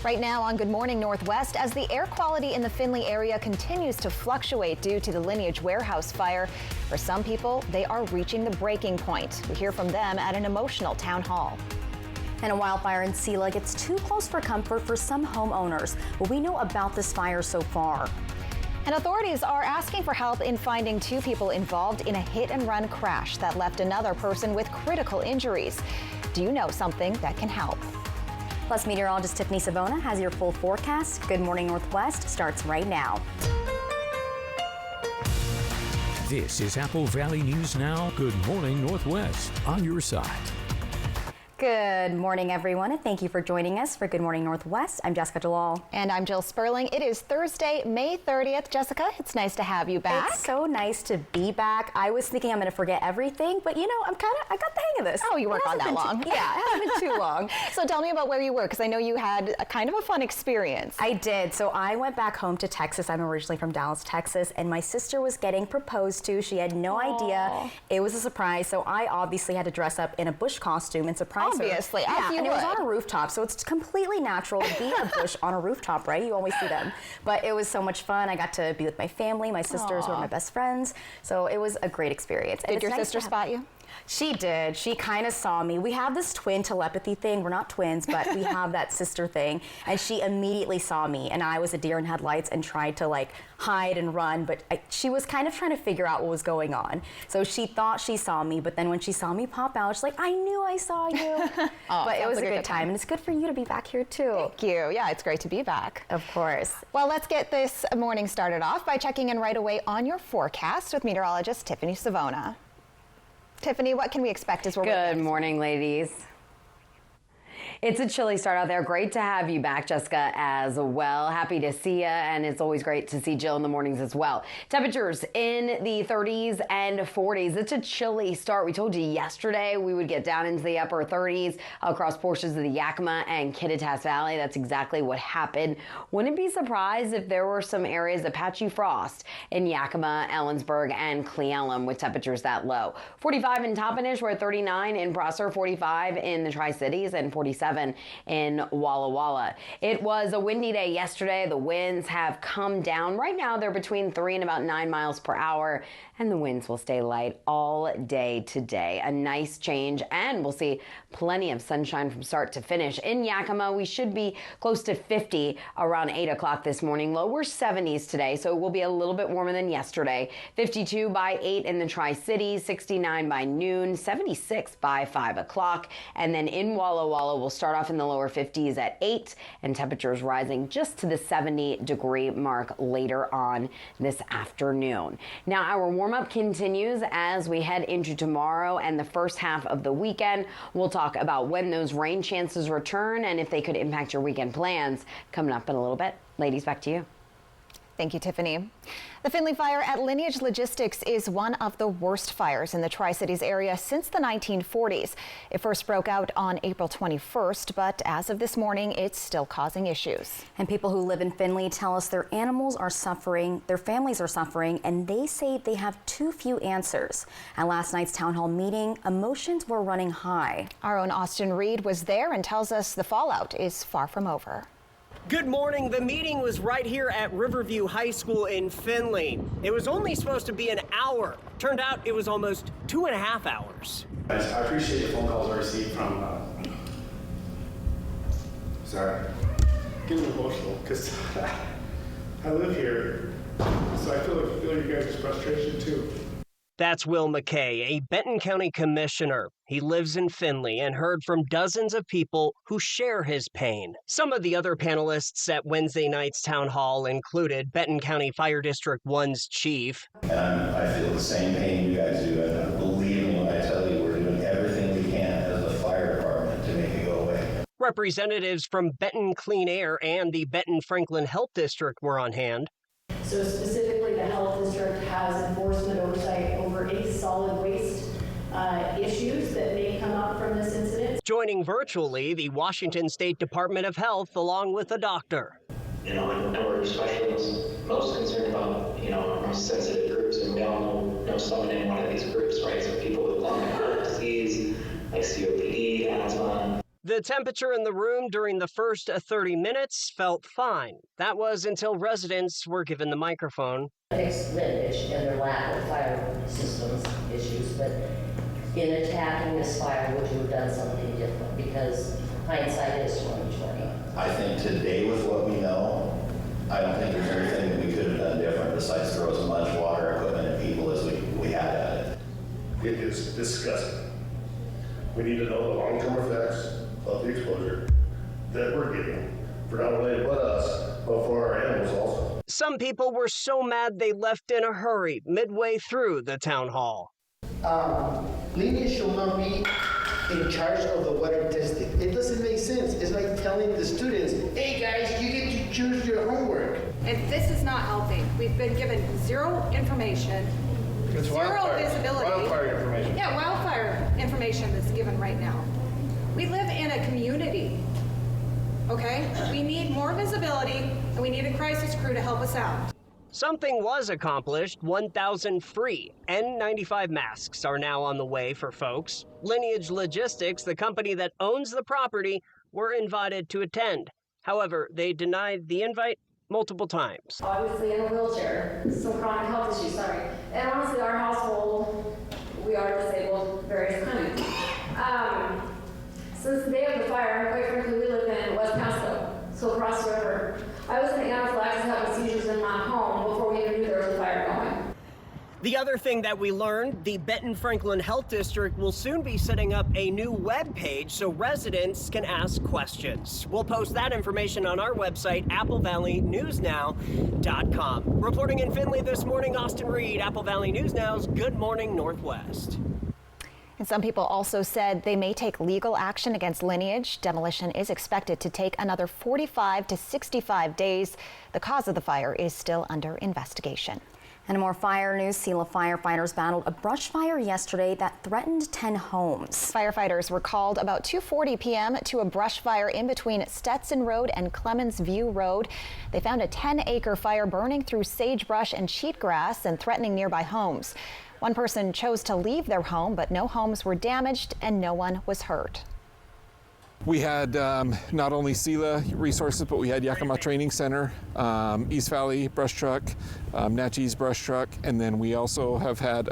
Right now on Good Morning Northwest, as the air quality in the Findlay area continues to fluctuate due to the Lineage warehouse fire, for some people, they are reaching the breaking point. We hear from them at an emotional town hall. And a wildfire in Selah gets too close for comfort for some homeowners. What we know about this fire so far. And authorities are asking for help in finding two people involved in a hit-and-run crash that left another person with critical injuries. Do you know something that can help? Plus, meteorologist Tiffany Savona has your full forecast. Good Morning Northwest starts right now. This is Apple Valley News Now. Good Morning Northwest on your side. Good morning, everyone, and thank you for joining us for Good Morning Northwest. I'm Jessica Jalal. And I'm Jill Sperling. It is Thursday, May 30th. Jessica, it's nice to have you back. It's so nice to be back. I was thinking I'm going to forget everything, but you know, I got the hang of this. Oh, you weren't on that long. Yeah, it hasn't been too long. So tell me about where you were, because I know you had a kind of a fun experience. I did. So I went back home to Texas. I'm originally from Dallas, Texas, and my sister was getting proposed to. She had no idea. It was a surprise. So I obviously had to dress up in a bush costume and surprise Obviously, her. as you and would. It was on a rooftop, so it's completely natural to be a bush on a rooftop, right? You always see them. But it was so much fun. I got to be with my family, my sisters who are my best friends. So it was a great experience. Did your sister spot you? She did. She kind of saw me. We have this twin telepathy thing. We're not twins, but we have that sister thing. And she immediately saw me, and I was a deer in headlights and tried to like hide and run, but she was kind of trying to figure out what was going on. So she thought she saw me, but then when she saw me pop out, she's like, I knew I saw you. But it was a good time, and it's good for you to be back here too. Thank you. Yeah, it's great to be back. Of course. Well, let's get this morning started off by checking in right away on your forecast with meteorologist Tiffany Savona. Tiffany, what can we expect as we're Good morning, ladies. It's a chilly start out there. Great to have you back, Jessica, as well. Happy to see you, and it's always great to see Jill in the mornings as well. Temperatures in the 30s and 40s. It's a chilly start. We told you yesterday we would get down into the upper 30s across portions of the Yakima and Kittitas Valley. That's exactly what happened. Wouldn't be surprised if there were some areas of patchy frost in Yakima, Ellensburg, and Cle Elum with temperatures that low. 45 in Toppenish. We're at 39 in Prosser, 45 in the Tri-Cities, and 47 in Walla Walla. It was a windy day yesterday. The winds have come down. Right now, they're between 3 and about 9 miles per hour, and the winds will stay light all day today. A nice change, and we'll see plenty of sunshine from start to finish. In Yakima, we should be close to 50 around 8 o'clock this morning. Lower 70s today, so it will be a little bit warmer than yesterday. 52 by 8 in the Tri-Cities, 69 by noon, 76 by 5 o'clock. And then in Walla Walla, we'll start off in the lower 50s at 8, and temperatures rising just to the 70-degree mark later on this afternoon. Now, our warm-up continues as we head into tomorrow and the first half of the weekend. We'll talk about when those rain chances return and if they could impact your weekend plans coming up in a little bit. Ladies, back to you. Thank you, Tiffany. The Findlay fire at Lineage Logistics is one of the worst fires in the Tri-Cities area since the 1940s. It first broke out on April 21st, but as of this morning, it's still causing issues. And people who live in Findlay tell us their animals are suffering, their families are suffering, and they say they have too few answers. At last night's town hall meeting, emotions were running high. Our own Austin Reed was there and tells us the fallout is far from over. Good morning. The meeting was right here at Riverview High School in Findlay. It was only supposed to be an hour. Turned out it was almost 2.5 hours. I appreciate the phone calls I received from, sorry, getting emotional because I live here, so I feel your guys' frustration too. That's Will McKay, a Benton County commissioner. He lives in Findlay and heard from dozens of people who share his pain. Some of the other panelists at Wednesday night's town hall included Benton County Fire District 1's chief. And I feel the same pain you guys do, and believe me when I tell you we're doing everything we can as a fire department to make it go away. Representatives from Benton Clean Air and the Benton Franklin Health District were on hand. So specifically, the health district has enforcement oversight over any solid waste issues that may come up from this incident. Joining virtually, the Washington State Department of Health, along with a doctor. You know, I know we're especially most concerned about, our most sensitive groups, and we all know someone in one of these groups, right? So people with lung and heart disease, like COPD, asthma. The temperature in the room during the first 30 minutes felt fine. That was until residents were given the microphone. Fix lineage and their lack of fire systems issues, but in attacking this fire, would you have done something different? Because hindsight is 20/20. I think today with what we know, I don't think there's anything that we could have done different besides throw as much water, equipment, and people as we had at it. It is disgusting. We need to know the long-term effects of the exposure that we're getting for not only but us, but for our animals also. Some people were so mad they left in a hurry midway through the town hall. Lineage should not be in charge of the water testing. It doesn't make sense. It's like telling the students, hey guys, you get to choose your homework. And this is not helping. We've been given zero information, zero visibility. Wildfire information. Yeah, wildfire information that's given right now. We live in a community, okay? We need more visibility, and we need a crisis crew to help us out. Something was accomplished. 1,000 free N95 masks are now on the way for folks. Lineage Logistics, the company that owns the property, were invited to attend. However, they denied the invite multiple times. Obviously in a wheelchair, some chronic health issues, sorry. And honestly, our household, we are disabled, various kinds. Since the day of the fire, quite frankly, we live in West Pasco, so across the river. I was in anaphylaxis having seizures in my home before we even knew there was a fire going. The other thing that we learned, the Benton Franklin Health District will soon be setting up a new web page so residents can ask questions. We'll post that information on our website, applevalleyNewsNow.com. Reporting in Findlay this morning, Austin Reed, Apple Valley News Now's Good Morning Northwest. And some people also said they may take legal action against Lineage. Demolition is expected to take another 45 to 65 days. The cause of the fire is still under investigation. And more fire news. Selah firefighters battled a brush fire yesterday that threatened 10 homes. Firefighters were called about 2:40 p.m. to a brush fire in between Stetson Road and Clemens View Road. They found a 10-acre fire burning through sagebrush and cheatgrass and threatening nearby homes. One person chose to leave their home, but no homes were damaged and no one was hurt. We had not only Selah resources, but we had Yakima Training Center, East Valley Brush Truck, Natchez Brush Truck, and then we also have had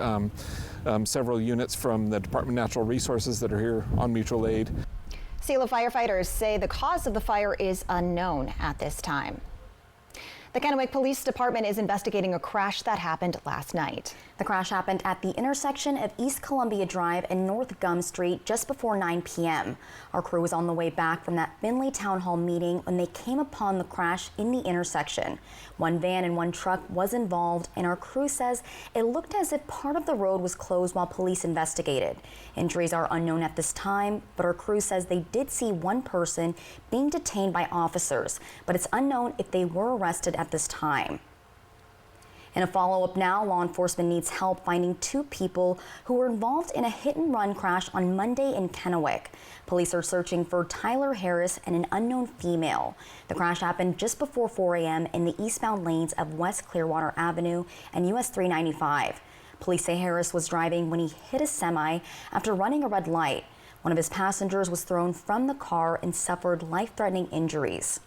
several units from the Department of Natural Resources that are here on mutual aid. Selah firefighters say the cause of the fire is unknown at this time. The Kennewick Police Department is investigating a crash that happened last night. The crash happened at the intersection of East Columbia Drive and North Gum Street just before 9 p.m. Our crew was on the way back from that Findlay Town Hall meeting when they came upon the crash in the intersection. One van and one truck was involved, and our crew says it looked as if part of the road was closed while police investigated. Injuries are unknown at this time, but our crew says they did see one person being detained by officers, but it's unknown if they were arrested at this time. In a follow-up now, law enforcement needs help finding two people who were involved in a hit-and-run crash on Monday in Kennewick. Police are searching for Tyler Harris and an unknown female. The crash happened just before 4 a.m. in the eastbound lanes of West Clearwater Avenue and US 395. Police say Harris was driving when he hit a semi after running a red light. One of his passengers was thrown from the car and suffered life-threatening injuries.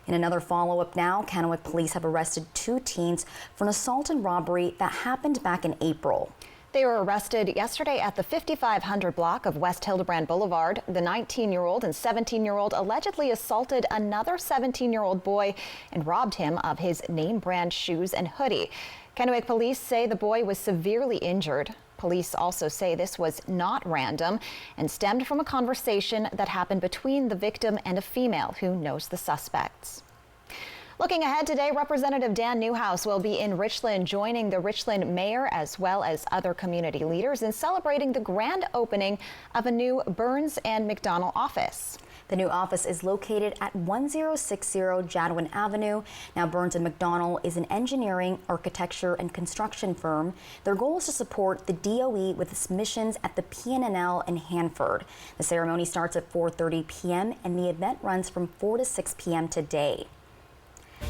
In another follow-up now, Kennewick police have arrested two teens for an assault and robbery that happened back in April. They were arrested yesterday at the 5500 block of West Hildebrand Boulevard. The 19-year-old and 17-year-old allegedly assaulted another 17-year-old boy and robbed him of his name brand shoes and hoodie. Kennewick police say the boy was severely injured. Police also say this was not random and stemmed from a conversation that happened between the victim and a female who knows the suspects. Looking ahead today, Representative Dan Newhouse will be in Richland, joining the Richland mayor as well as other community leaders in celebrating the grand opening of a new Burns and McDonnell office. The new office is located at 1060 Jadwin Avenue. Now, Burns & McDonnell is an engineering, architecture, and construction firm. Their goal is to support the DOE with its missions at the PNNL in Hanford. The ceremony starts at 4:30 p.m. and the event runs from 4 to 6 p.m. today.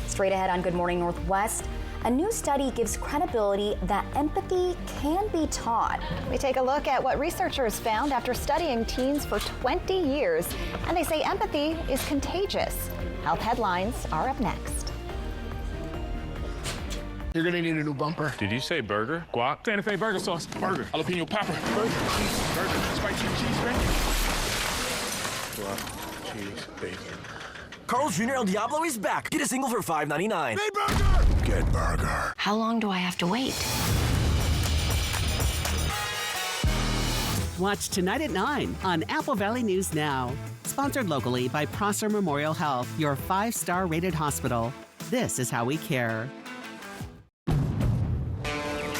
Straight ahead on Good Morning Northwest, A new study gives credibility that empathy can be taught. We take a look at what researchers found after studying teens for 20 years, and they say empathy is contagious. Health headlines are up next. You're gonna need a new bumper. Did you say burger? Guac? Santa Fe burger sauce. Burger. Jalapeno popper. Burger. Cheese. Burger. Spicy cheese bacon. Guac. Cheese. Bacon. Carl's Jr. El Diablo is back. Get a single for $5.99. Hey, burger! Get burger. How long do I have to wait? Watch tonight at 9 on Apple Valley News Now. Sponsored locally by Prosser Memorial Health, your 5-star rated hospital. This is how we care.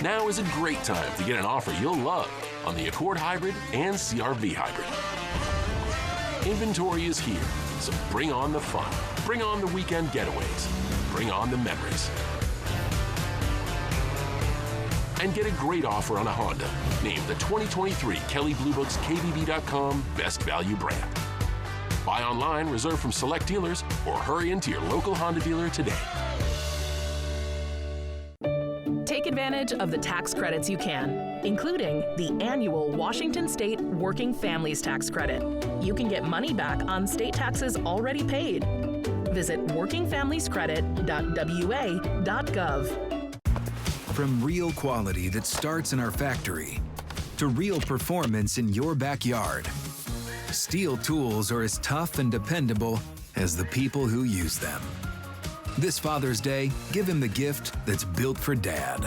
Now is a great time to get an offer you'll love on the Accord Hybrid and CR-V Hybrid. Inventory is here, so bring on the fun. Bring on the weekend getaways. Bring on the memories. And get a great offer on a Honda, named the 2023 Kelley Blue Book's KBB.com Best Value Brand. Buy online, reserve from select dealers, or hurry into your local Honda dealer today. Take advantage of the tax credits you can, including the annual Washington State Working Families Tax Credit. You can get money back on state taxes already paid. Visit workingfamiliescredit.wa.gov. From real quality that starts in our factory to real performance in your backyard, Steel tools are as tough and dependable as the people who use them. This Father's Day, give him the gift that's built for Dad.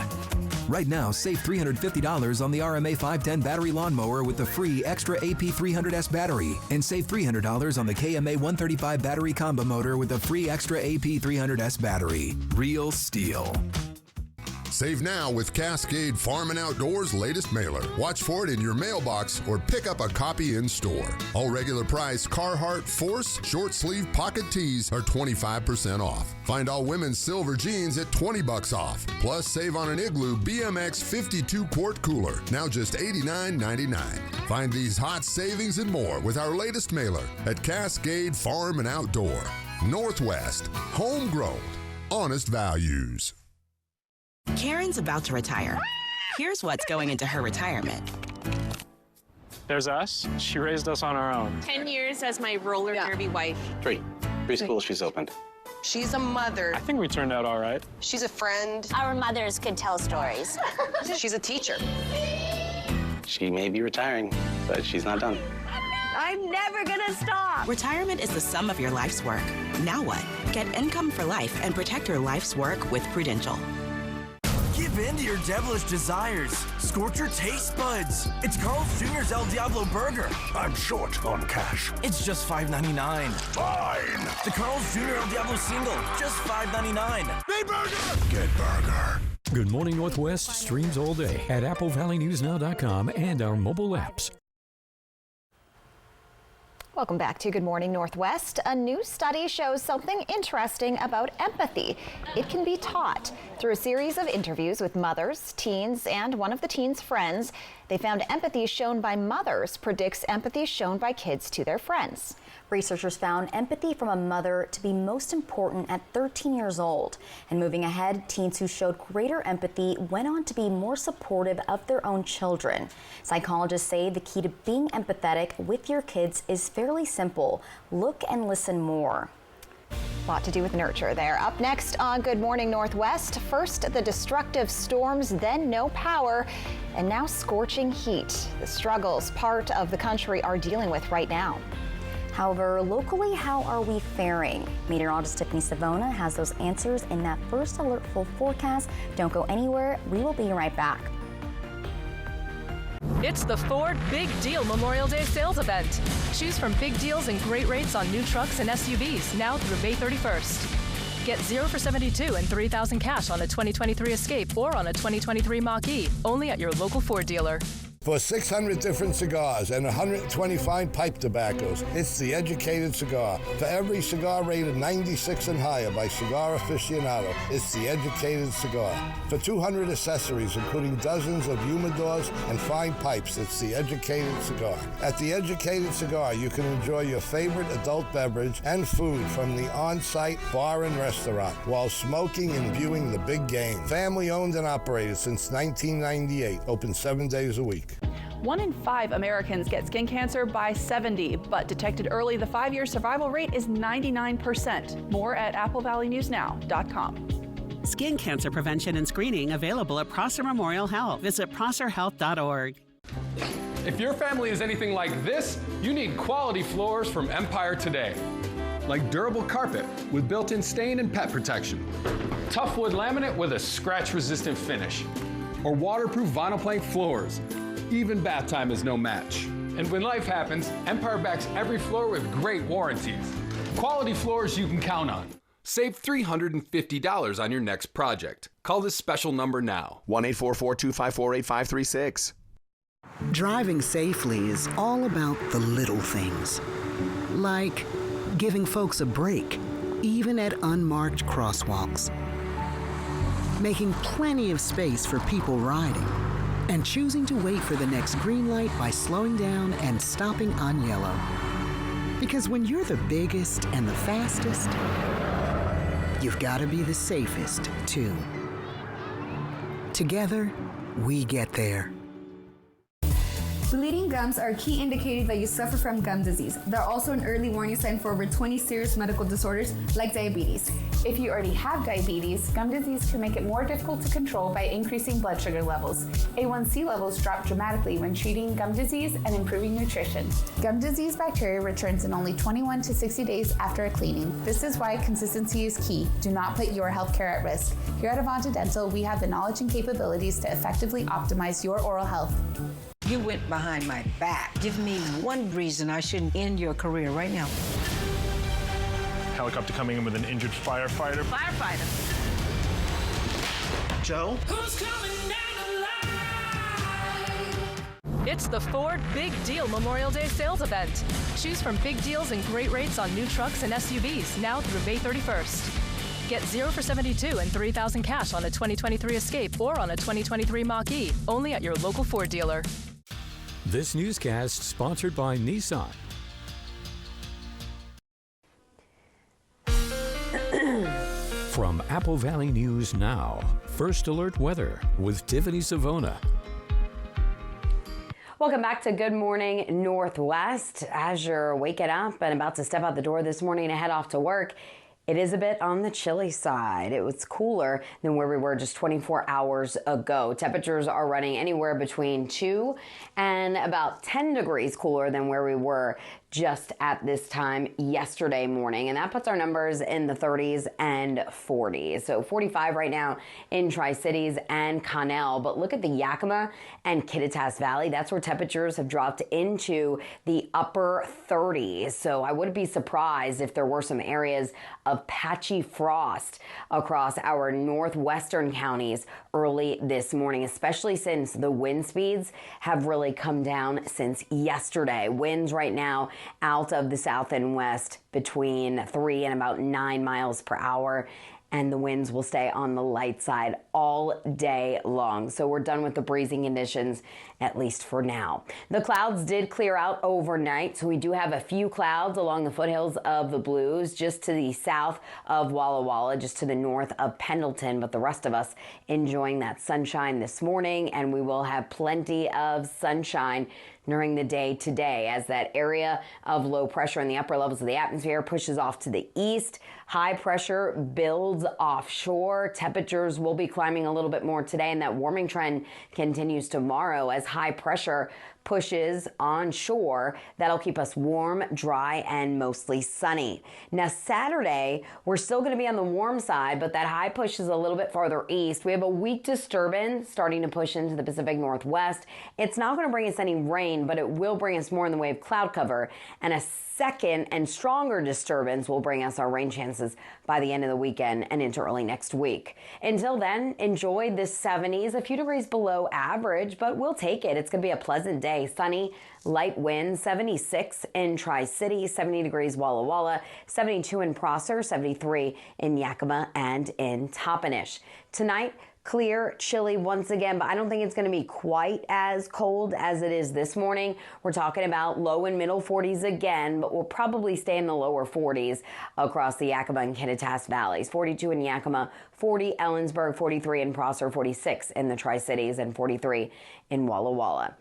Right now, save $350 on the RMA 510 battery lawnmower with the free extra AP300S battery, and save $300 on the KMA 135 battery combo motor with the free extra AP300S battery. Real Steel. Save now with Cascade Farm and Outdoors' latest mailer. Watch for it in your mailbox or pick up a copy in store. All regular price Carhartt Force short sleeve pocket tees are 25% off. Find all women's silver jeans at $20 off. Plus save on an Igloo BMX 52 quart cooler, now just $89.99. Find these hot savings and more with our latest mailer at Cascade Farm and Outdoor. Northwest, homegrown, honest values. Karen's about to retire. Here's what's going into her retirement. There's us. She raised us on our own. 10 years as my roller derby wife. 3 preschools she's opened. She's a mother. I think we turned out all right. She's a friend. Our mothers could tell stories. She's a teacher. She may be retiring, but she's not done. I'm never gonna stop. Retirement is the sum of your life's work. Now what? Get income for life and protect your life's work with Prudential. Give in to your devilish desires. Scorch your taste buds. It's Carl's Jr.'s El Diablo Burger. I'm short on cash. It's just $5.99. Fine. The Carl's Jr. El Diablo single, just $5.99. Hey, burger! Get burger. Good Morning Northwest streams all day at AppleValleyNewsNow.com and our mobile apps. Welcome back to Good Morning Northwest. A new study shows something interesting about empathy. It can be taught. Through a series of interviews with mothers, teens, and one of the teens' friends, they found empathy shown by mothers predicts empathy shown by kids to their friends. Researchers found empathy from a mother to be most important at 13 years old. And moving ahead, teens who showed greater empathy went on to be more supportive of their own children. Psychologists say the key to being empathetic with your kids is fairly simple. Look and listen more. A lot to do with nurture there. Up next on Good Morning Northwest, first the destructive storms, then no power, and now scorching heat. The struggles part of the country are dealing with right now. However, locally, how are we faring? Meteorologist Tiffany Savona has those answers in that first alert full forecast. Don't go anywhere. We will be right back. It's the Ford Big Deal Memorial Day sales event. Choose from big deals and great rates on new trucks and SUVs now through May 31st. Get 0 for 72 and $3,000 cash on a 2023 Escape or on a 2023 Mach-E, only at your local Ford dealer. For 600 different cigars and 120 fine pipe tobaccos, it's The Educated Cigar. For every cigar rated 96 and higher by Cigar Aficionado, it's The Educated Cigar. For 200 accessories, including dozens of humidors and fine pipes, it's The Educated Cigar. At The Educated Cigar, you can enjoy your favorite adult beverage and food from the on-site bar and restaurant while smoking and viewing the big game. Family owned and operated since 1998, open 7 days a week. 1 in 5 Americans get skin cancer by 70, but detected early, the 5-year survival rate is 99%. More at applevalleyNewsNow.com. Skin cancer prevention and screening available at Prosser Memorial Health. Visit prosserhealth.org. If your family is anything like this, you need quality floors from Empire today. Like durable carpet with built-in stain and pet protection. Tough wood laminate with a scratch-resistant finish. Or waterproof vinyl plank floors. Even bath time is no match. And when life happens, Empire backs every floor with great warranties. Quality floors you can count on. Save $350 on your next project. Call this special number now. 1-844-254-8536. Driving safely is all about the little things. Like giving folks a break, even at unmarked crosswalks. Making plenty of space for people riding, and choosing to wait for the next green light by slowing down and stopping on yellow. Because when you're the biggest and the fastest, you've got to be the safest, too. Together, we get there. Bleeding gums are a key indicator that you suffer from gum disease. They're also an early warning sign for over 20 serious medical disorders like diabetes. If you already have diabetes, gum disease can make it more difficult to control by increasing blood sugar levels. A1C levels drop dramatically when treating gum disease and improving nutrition. Gum disease bacteria returns in only 21 to 60 days after a cleaning. This is why consistency is key. Do not put your healthcare at risk. Here at Avanta Dental, we have the knowledge and capabilities to effectively optimize your oral health. You went behind my back. Give me one reason I shouldn't end your career right now. Helicopter coming in with an injured firefighter. Firefighter. Joe? Who's coming down the line? It's the Ford Big Deal Memorial Day sales event. Choose from big deals and great rates on new trucks and SUVs now through May 31st. Get 0 for 72 and $3,000 cash on a 2023 Escape or on a 2023 Mach-E, only at your local Ford dealer. This newscast sponsored by Nissan. From Apple Valley News Now, First Alert Weather with Tiffany Savona. Welcome back to Good Morning Northwest. As you're waking up and about to step out the door this morning to head off to work, it is a bit on the chilly side. It was cooler than where we were just 24 hours ago. Temperatures are running anywhere between 2 and about 10 degrees cooler than where we were just at this time yesterday morning. And that puts our numbers in the 30s and 40s. So 45 right now in Tri-Cities and Connell. But look at the Yakima and Kittitas Valley. That's where temperatures have dropped into the upper 30s. So I wouldn't be surprised if there were some areas of patchy frost across our northwestern counties early this morning, especially since the wind speeds have really come down since yesterday. Winds right now out of the south and west between 3 and about 9 miles per hour. And the winds will stay on the light side all day long. So we're done with the breezing conditions, at least for now. The clouds did clear out overnight, so we do have a few clouds along the foothills of the Blues, just to the south of Walla Walla, just to the north of Pendleton, but the rest of us enjoying that sunshine this morning, and we will have plenty of sunshine during the day today as that area of low pressure in the upper levels of the atmosphere pushes off to the east. High pressure builds offshore. Temperatures will be climbing a little bit more today, and that warming trend continues tomorrow as high pressure pushes onshore. That'll keep us warm, dry, and mostly sunny. Now, Saturday, we're still going to be on the warm side, but that high pushes a little bit farther east. We have a weak disturbance starting to push into the Pacific Northwest. It's not going to bring us any rain, but it will bring us more in the way of cloud cover, and a second and stronger disturbance will bring us our rain chances by the end of the weekend and into early next week. Until then, enjoy the 70s, a few degrees below average, but we'll take it. It's going to be a pleasant day. Sunny, light wind, 76 in Tri-City, 70 degrees Walla Walla, 72 in Prosser, 73 in Yakima and in Toppenish. Tonight, clear, chilly once again, but I don't think it's going to be quite as cold as it is this morning. We're talking about low and middle 40s again, but we'll probably stay in the lower 40s across the Yakima and Kittitas valleys. 42 in Yakima, 40 Ellensburg, 43 in Prosser, 46 in the Tri-Cities, and 43 in Walla Walla.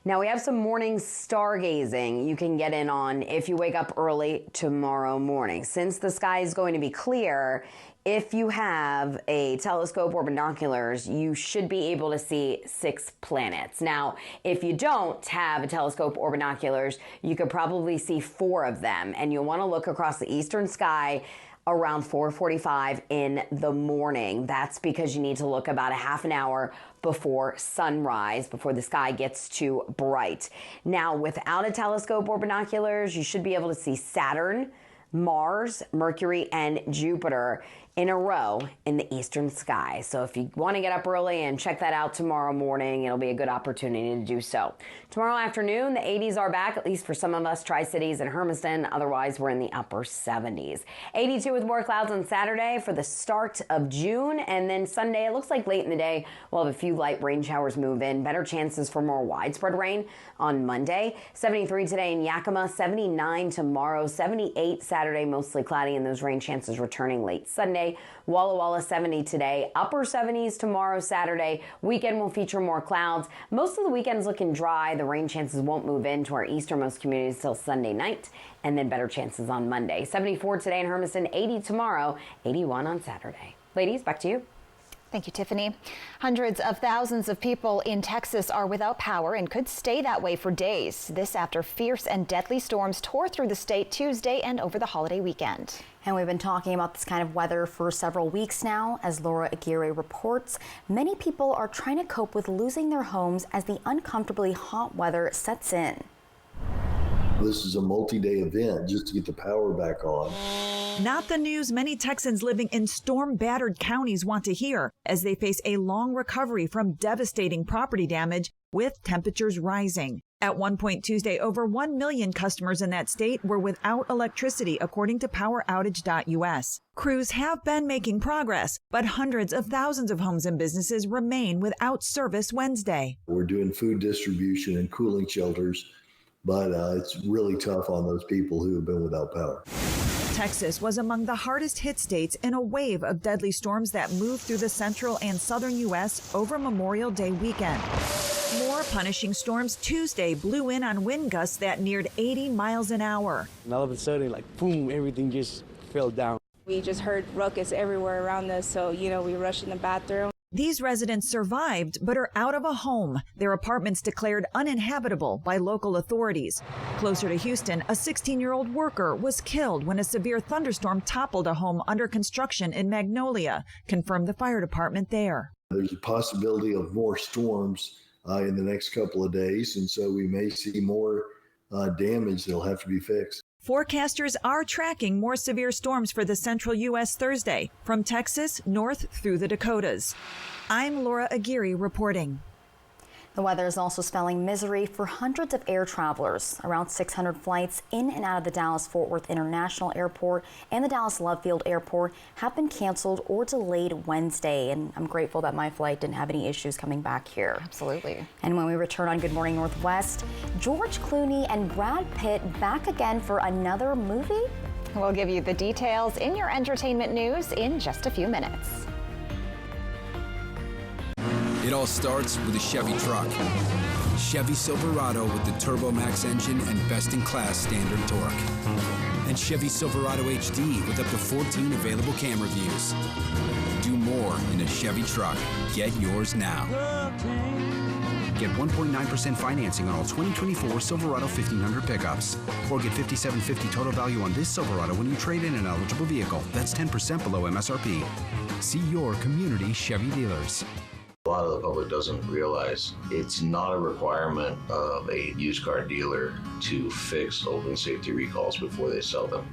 Now, we have some morning stargazing you can get in on if you wake up early tomorrow morning. Since the sky is going to be clear, if you have a telescope or binoculars, you should be able to see 6 planets. Now, if you don't have a telescope or binoculars, you could probably see 4 of them, and you'll want to look across the eastern sky around 4:45 in the morning. That's because you need to look about a half an hour before sunrise, before the sky gets too bright. Now, without a telescope or binoculars, you should be able to see Saturn, Mars, Mercury, and Jupiter in a row in the eastern sky. So if you want to get up early and check that out tomorrow morning, it'll be a good opportunity to do so. Tomorrow afternoon, the 80s are back, at least for some of us, Tri-Cities and Hermiston. Otherwise, we're in the upper 70s. 82 with more clouds on Saturday for the start of June. And then Sunday, it looks like late in the day, we'll have a few light rain showers move in. Better chances for more widespread rain on Monday. 73 today in Yakima, 79 tomorrow, 78 Saturday, mostly cloudy, and those rain chances returning late Sunday. Walla Walla 70 today, upper 70s tomorrow, Saturday. Weekend will feature more clouds. Most of the weekend's looking dry. The rain chances won't move into our easternmost communities till Sunday night, and then better chances on Monday. 74 today in Hermiston, 80 tomorrow, 81 on Saturday. Ladies, back to you. Thank you, Tiffany. Hundreds of thousands of people in Texas are without power and could stay that way for days. This after fierce and deadly storms tore through the state Tuesday and over the holiday weekend. And we've been talking about this kind of weather for several weeks now. As Laura Aguirre reports, many people are trying to cope with losing their homes as the uncomfortably hot weather sets in. This is a multi-day event just to get the power back on. Not the news many Texans living in storm-battered counties want to hear as they face a long recovery from devastating property damage with temperatures rising. At one point Tuesday, over 1 million customers in that state were without electricity, according to poweroutage.us. Crews have been making progress, but hundreds of thousands of homes and businesses remain without service Wednesday. We're doing food distribution and cooling shelters, but it's really tough on those people who have been without power. Texas was among the hardest hit states in a wave of deadly storms that moved through the central and southern U.S. over Memorial Day weekend. More punishing storms Tuesday blew in on wind gusts that neared 80 miles an hour. And all of a sudden, like, boom, everything just fell down. We just heard ruckus everywhere around us, so, we rushed in the bathroom. These residents survived, but are out of a home. Their apartments declared uninhabitable by local authorities. Closer to Houston, a 16-year-old worker was killed when a severe thunderstorm toppled a home under construction in Magnolia, confirmed the fire department there. There's a possibility of more storms in the next couple of days, and so we may see more damage that'll have to be fixed. Forecasters are tracking more severe storms for the central U.S. Thursday, from Texas north through the Dakotas. I'm Laura Aguirre reporting. The weather is also spelling misery for hundreds of air travelers. Around 600 flights in and out of the Dallas-Fort Worth International Airport and the Dallas Love Field Airport have been canceled or delayed Wednesday. And I'm grateful that my flight didn't have any issues coming back here. Absolutely. And when we return on Good Morning Northwest, George Clooney and Brad Pitt back again for another movie? We'll give you the details in your entertainment news in just a few minutes. It all starts with a Chevy truck. Chevy Silverado with the Turbo Max engine and best-in-class standard torque. and Chevy Silverado HD with up to 14 available camera views. Do more in a Chevy truck. Get yours now. Get 1.9% financing on all 2024 Silverado 1500 pickups. Or get $5,750 total value on this Silverado when you trade in an eligible vehicle. That's 10% below MSRP. See your community Chevy dealers. A lot of the public doesn't realize it's not a requirement of a used car dealer to fix open safety recalls before they sell them.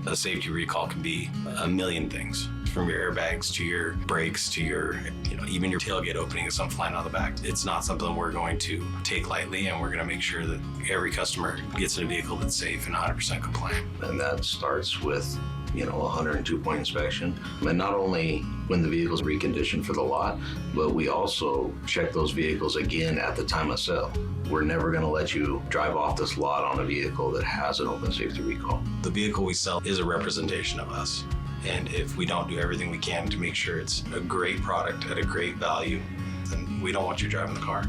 A safety recall can be a million things, from your airbags to your brakes to your, even your tailgate opening and something flying out the back. It's not something we're going to take lightly, and we're going to make sure that every customer gets in a vehicle that's safe and 100% compliant. And that starts with, a 102-point inspection. And not only when the vehicle's reconditioned for the lot, but we also check those vehicles again at the time of sale. We're never going to let you drive off this lot on a vehicle that has an open safety recall. The vehicle we sell is a representation of us. And if we don't do everything we can to make sure it's a great product at a great value, then we don't want you driving the car.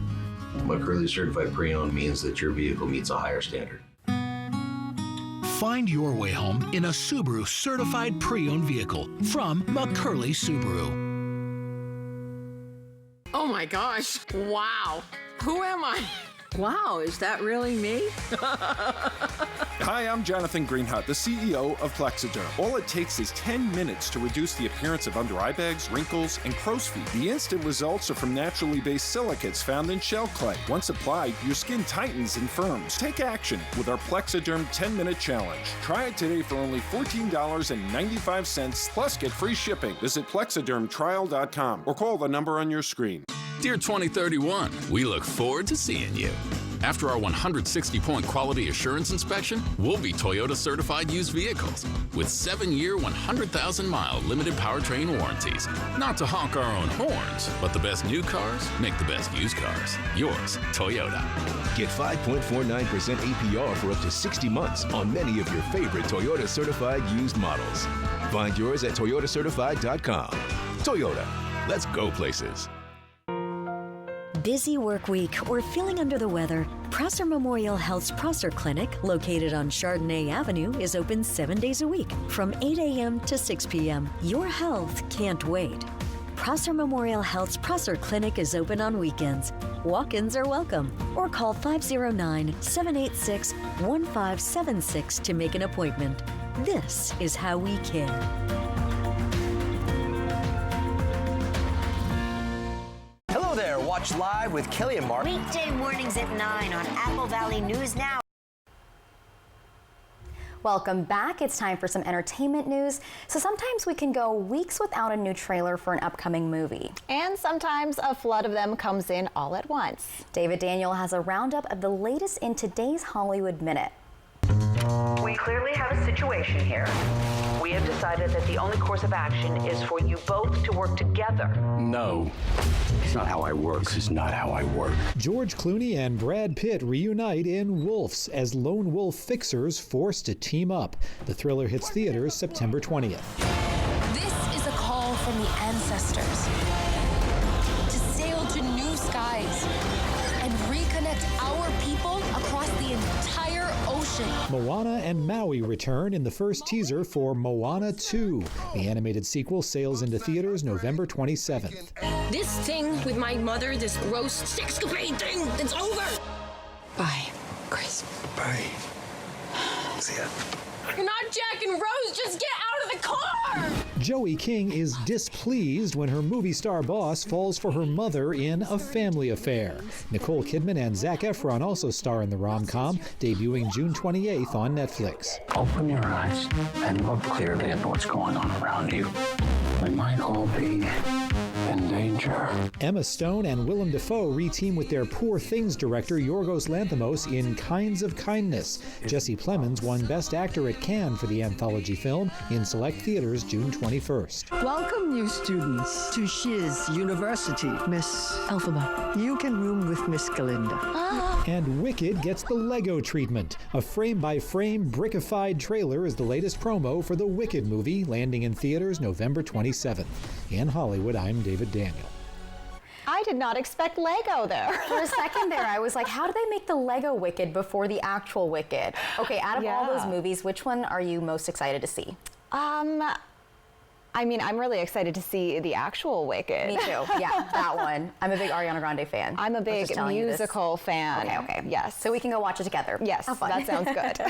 McCurley Certified Pre-Owned means that your vehicle meets a higher standard. Find your way home in a Subaru certified pre-owned vehicle from McCurley Subaru. Oh my gosh, wow. Who am I? Wow, is that really me? Hi, I'm Jonathan Greenhut, the CEO of Plexiderm. All it takes is 10 minutes to reduce the appearance of under eye bags, wrinkles, and crow's feet. The instant results are from naturally based silicates found in shell clay. Once applied, your skin tightens and firms. Take action with our Plexiderm 10-minute challenge. Try it today for only $14.95 plus get free shipping. Visit plexidermtrial.com or call the number on your screen. Dear 2031, we look forward to seeing you. After our 160-point quality assurance inspection, we'll be Toyota certified used vehicles with 7-year, 100,000-mile limited powertrain warranties. Not to honk our own horns, but the best new cars make the best used cars. Yours, Toyota. Get 5.49% APR for up to 60 months on many of your favorite Toyota certified used models. Find yours at toyotacertified.com. Toyota, let's go places. Busy work week or feeling under the weather? Prosser Memorial Health's Prosser Clinic, located on Chardonnay Avenue, is open 7 days a week from 8 a.m. to 6 p.m. Your health can't wait. Prosser Memorial Health's Prosser Clinic is open on weekends. Walk-ins are welcome, or call 509-786-1576 to make an appointment. This is how we care. Hello there, watch live with Kelly and Mark. Weekday mornings at 9 on Apple Valley News Now. Welcome back. It's time for some entertainment news. So sometimes we can go weeks without a new trailer for an upcoming movie. And sometimes a flood of them comes in all at once. David Daniel has a roundup of the latest in today's Hollywood Minute. We clearly have a situation here. We have decided that the only course of action is for you both to work together. No. It's not how I work. This is not how I work. George Clooney and Brad Pitt reunite in Wolves as lone wolf fixers forced to team up. The thriller hits theaters September 20th. This is a call from the ancestors to sail to new skies and reconnect our people across the entire ocean. Moana and Maui return in the first teaser for Moana 2. The animated sequel sails into theaters November 27th. This thing with my mother, this gross sexcapade thing, it's over. Bye, Chris. Bye. See ya. You're not Jack and Rose, just get out of the car! Joey King is displeased when her movie star boss falls for her mother in A Family Affair. Nicole Kidman and Zac Efron also star in the rom-com, debuting June 28th on Netflix. Open your eyes and look clearly at what's going on around you. We might all be in danger. Emma Stone and Willem Dafoe reteam with their Poor Things director Yorgos Lanthimos in Kinds of Kindness. Jesse Plemons won Best Actor at Cannes for the anthology film in select theaters June 21st. Welcome, new students, to Shiz University, Miss Elphaba. You can room with Miss Galinda. And Wicked gets the Lego treatment. A frame-by-frame, brickified trailer is the latest promo for the Wicked movie, landing in theaters November 27th. In Hollywood, I'm David Daniel. I did not expect Lego there. For a second there, I was like, how do they make the Lego Wicked before the actual Wicked? Okay, out of all those movies, which one are you most excited to see? I mean, I'm really excited to see the actual Wicked. Me too. Yeah, that one. I'm a big Ariana Grande fan. I'm a big musical fan. Okay. Yes. So we can go watch it together. Yes, that sounds good.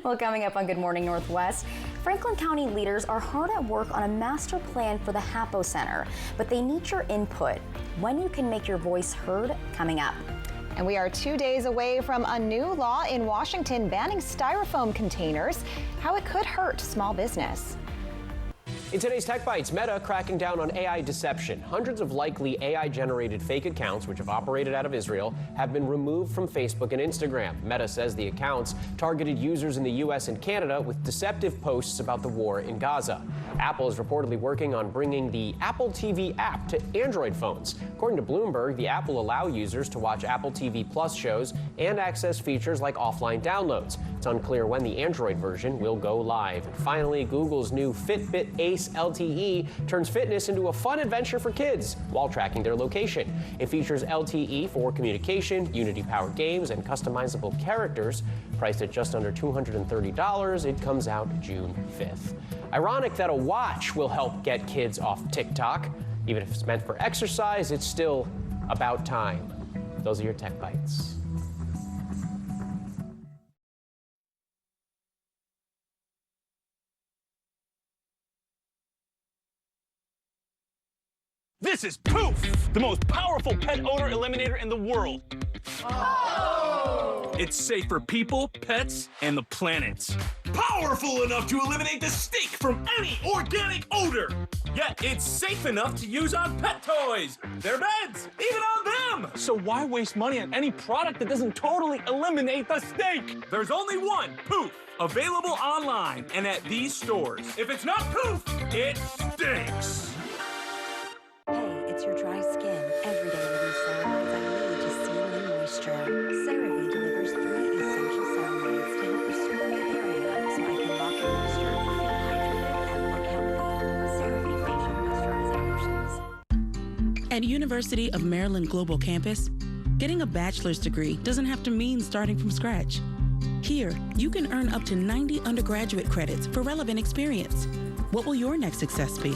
Well, coming up on Good Morning Northwest, Franklin County leaders are hard at work on a master plan for the Hapo Center, but they need your input. When you can make your voice heard, coming up. And we are 2 days away from a new law in Washington banning styrofoam containers, how it could hurt small business. In today's Tech Bites, Meta cracking down on AI deception. Hundreds of likely AI-generated fake accounts, which have operated out of Israel, have been removed from Facebook and Instagram. Meta says the accounts targeted users in the U.S. and Canada with deceptive posts about the war in Gaza. Apple is reportedly working on bringing the Apple TV app to Android phones. According to Bloomberg, the app will allow users to watch Apple TV Plus shows and access features like offline downloads. It's unclear when the Android version will go live. And finally, Google's new Fitbit Ace LTE turns fitness into a fun adventure for kids while tracking their location. It features LTE for communication, Unity-powered games, and customizable characters. Priced at just under $230, it comes out June 5th. Ironic that a watch will help get kids off TikTok. Even if it's meant for exercise, it's still about time. Those are your Tech Bites. This is Poof, the most powerful pet odor eliminator in the world. Oh! It's safe for people, pets, and the planet. Powerful enough to eliminate the stink from any organic odor. Yet it's safe enough to use on pet toys, their beds, even on them. So why waste money on any product that doesn't totally eliminate the stink? There's only one, Poof, available online and at these stores. If it's not Poof, it stinks. Hey, it's your dry skin. Every day with ceramides I need to seal in moisture. CeraVe delivers 3 essential ceramides to help restore your area so I can lock your moisture, feel hydrated, and look healthy. CeraVe facial moisturizing lotions. At University of Maryland Global Campus, getting a bachelor's degree doesn't have to mean starting from scratch. Here, you can earn up to 90 undergraduate credits for relevant experience. What will your next success be?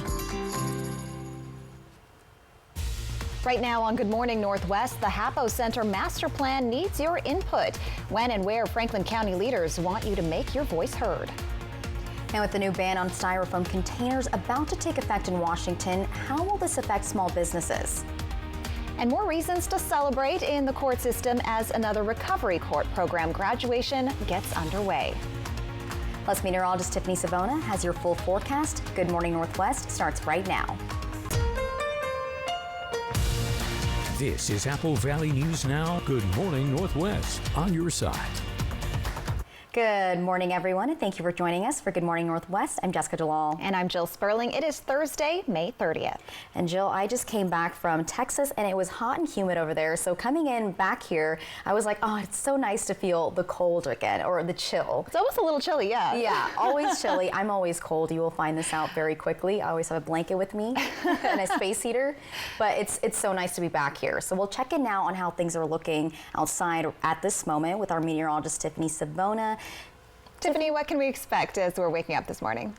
Right now on Good Morning Northwest, the Hapo Center Master Plan needs your input. When and where Franklin County leaders want you to make your voice heard. Now, with the new ban on styrofoam containers about to take effect in Washington, how will this affect small businesses? And more reasons to celebrate in the court system as another recovery court program graduation gets underway. Plus, meteorologist Tiffany Savona has your full forecast. Good Morning Northwest starts right now. This is Apple Valley News Now. Good Morning Northwest, on your side. Good morning, everyone, and thank you for joining us for Good Morning Northwest. I'm Jessica Jalal. And I'm Jill Sperling. It is Thursday, May 30th. And Jill, I just came back from Texas, and it was hot and humid over there. So coming in back here, I was like, oh, it's so nice to feel the cold again, or the chill. It's almost a little chilly, yeah. Yeah, always chilly. I'm always cold. You will find this out very quickly. I always have a blanket with me and a space heater. But it's so nice to be back here. So we'll check in now on how things are looking outside at this moment with our meteorologist, Tiffany Savona. Tiffany, what can we expect as we're waking up this morning?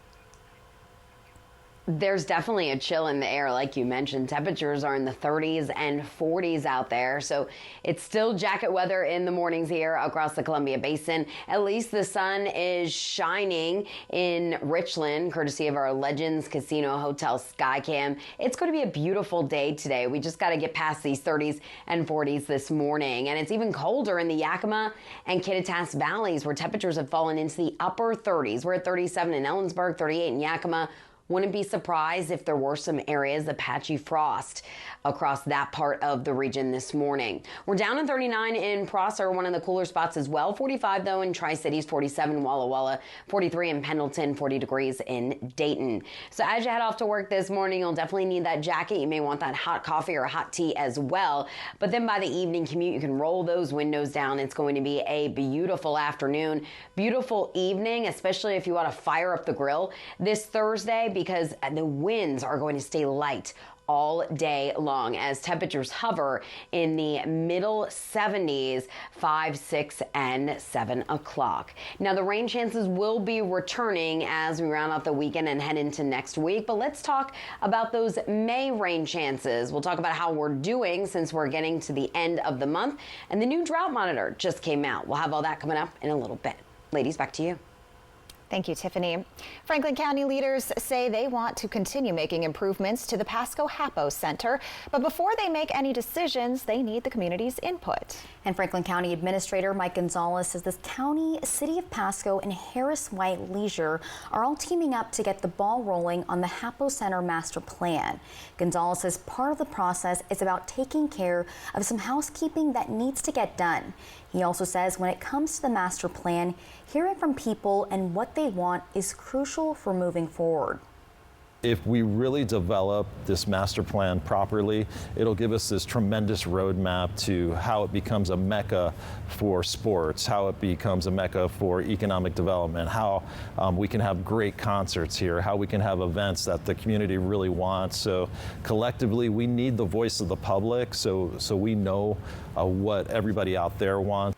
There's definitely a chill in the air, like you mentioned. Temperatures are in the 30s and 40s out there, so it's still jacket weather in the mornings here across the Columbia Basin. At least the sun is shining in Richland, courtesy of our Legends Casino Hotel Skycam. It's going to be a beautiful day today. We just got to get past these 30s and 40s this morning, and it's even colder in the Yakima and Kittitas valleys, where temperatures have fallen into the upper 30s. We're at 37 in Ellensburg, 38 in Yakima. Wouldn't be surprised if there were some areas of patchy frost across that part of the region this morning. We're down to 39 in Prosser, one of the cooler spots as well. 45 though in Tri-Cities, 47 in Walla Walla, 43 in Pendleton, 40 degrees in Dayton. So as you head off to work this morning, you'll definitely need that jacket. You may want that hot coffee or hot tea as well. But then by the evening commute, you can roll those windows down. It's going to be a beautiful afternoon, beautiful evening, especially if you want to fire up the grill this Thursday, because the winds are going to stay light all day long as temperatures hover in the middle 70s, 5, 6, and 7 o'clock. Now, the rain chances will be returning as we round out the weekend and head into next week, but let's talk about those May rain chances. We'll talk about how we're doing since we're getting to the end of the month, and the new drought monitor just came out. We'll have all that coming up in a little bit. Ladies, back to you. Thank you, Tiffany. Franklin County leaders say they want to continue making improvements to the Pasco-Hapo Center, but before they make any decisions, they need the community's input. And Franklin County Administrator Mike Gonzalez says the county, City of Pasco, and Harris White Leisure are all teaming up to get the ball rolling on the Hapo Center master plan. Gonzalez says part of the process is about taking care of some housekeeping that needs to get done. He also says when it comes to the master plan, hearing from people and what they want is crucial for moving forward. If we really develop this master plan properly, it'll give us this tremendous roadmap to how it becomes a mecca for sports, how it becomes a mecca for economic development, how we can have great concerts here, how we can have events that the community really wants. So collectively, we need the voice of the public so we know what everybody out there wants.